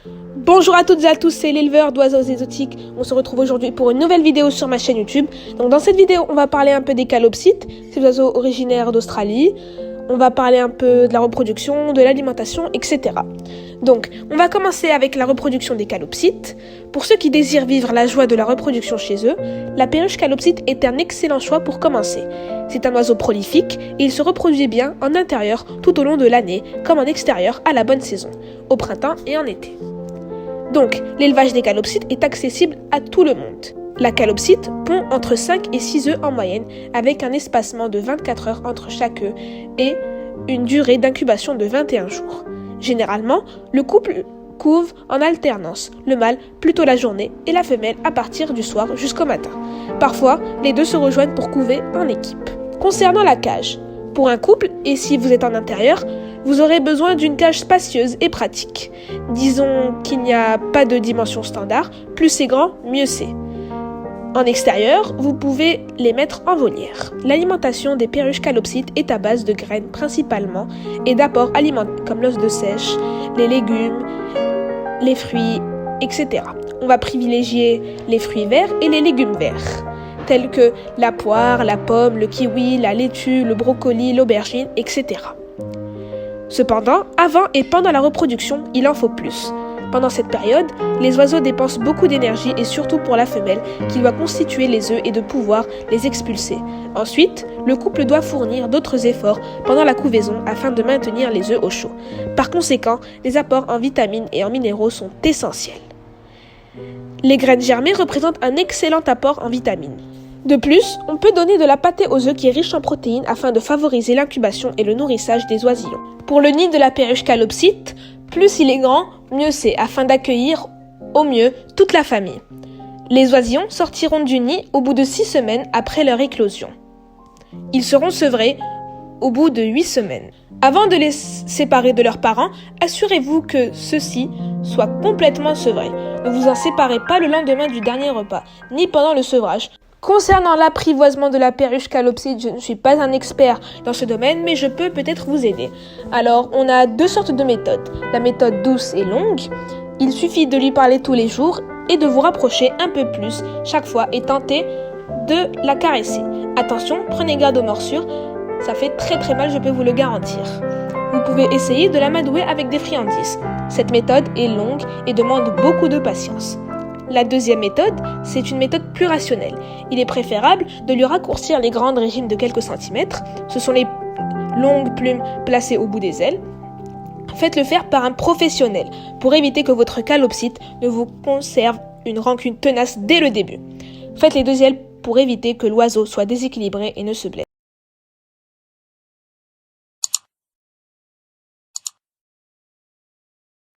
Bonjour à toutes et à tous, c'est l'éleveur d'oiseaux exotiques. On se retrouve aujourd'hui pour une nouvelle vidéo sur ma chaîne YouTube. Donc dans cette vidéo, on va parler un peu des calopsites, ces oiseaux originaires d'Australie. On va parler un peu de la reproduction, de l'alimentation, etc. Donc, on va commencer avec la reproduction des calopsites. Pour ceux qui désirent vivre la joie de la reproduction chez eux, la perruche calopsite est un excellent choix pour commencer. C'est un oiseau prolifique et il se reproduit bien en intérieur tout au long de l'année, comme en extérieur à la bonne saison, au printemps et en été. Donc, l'élevage des calopsites est accessible à tout le monde. La calopsite pond entre 5 et 6 œufs en moyenne, avec un espacement de 24 heures entre chaque œuf et une durée d'incubation de 21 jours. Généralement, le couple couve en alternance, le mâle plutôt la journée et la femelle à partir du soir jusqu'au matin. Parfois, les deux se rejoignent pour couver en équipe. Concernant la cage, pour un couple, et si vous êtes en intérieur, vous aurez besoin d'une cage spacieuse et pratique. Disons qu'il n'y a pas de dimension standard, plus c'est grand, mieux c'est. En extérieur, vous pouvez les mettre en volière. L'alimentation des perruches calopsites est à base de graines principalement et d'apports alimentaires comme l'os de sèche, les légumes, les fruits, etc. On va privilégier les fruits verts et les légumes verts, tels que la poire, la pomme, le kiwi, la laitue, le brocoli, l'aubergine, etc. Cependant, avant et pendant la reproduction, il en faut plus. Pendant cette période, les oiseaux dépensent beaucoup d'énergie et surtout pour la femelle qui doit constituer les œufs et de pouvoir les expulser. Ensuite, le couple doit fournir d'autres efforts pendant la couvaison afin de maintenir les œufs au chaud. Par conséquent, les apports en vitamines et en minéraux sont essentiels. Les graines germées représentent un excellent apport en vitamines. De plus, on peut donner de la pâtée aux œufs qui est riche en protéines afin de favoriser l'incubation et le nourrissage des oisillons. Pour le nid de la perruche calopsite, plus il est grand, mieux c'est, afin d'accueillir au mieux toute la famille. Les oisillons sortiront du nid au bout de 6 semaines après leur éclosion. Ils seront sevrés au bout de 8 semaines. Avant de les séparer de leurs parents, assurez-vous que ceux-ci soient complètement sevrés. Ne vous en séparez pas le lendemain du dernier repas, ni pendant le sevrage. Concernant l'apprivoisement de la perruche calopsite, je ne suis pas un expert dans ce domaine, mais je peux peut-être vous aider. Alors, on a 2 sortes de méthodes. La méthode douce et longue. Il suffit de lui parler tous les jours et de vous rapprocher un peu plus chaque fois et tenter de la caresser. Attention, prenez garde aux morsures, ça fait très mal, je peux vous le garantir. Vous pouvez essayer de l'amadouer avec des friandises. Cette méthode est longue et demande beaucoup de patience. La deuxième méthode, c'est une méthode plus rationnelle. Il est préférable de lui raccourcir les grandes régines de quelques centimètres. Ce sont les longues plumes placées au bout des ailes. Faites-le faire par un professionnel pour éviter que votre calopsite ne vous conserve une rancune tenace dès le début. Faites les 2 ailes pour éviter que l'oiseau soit déséquilibré et ne se blesse.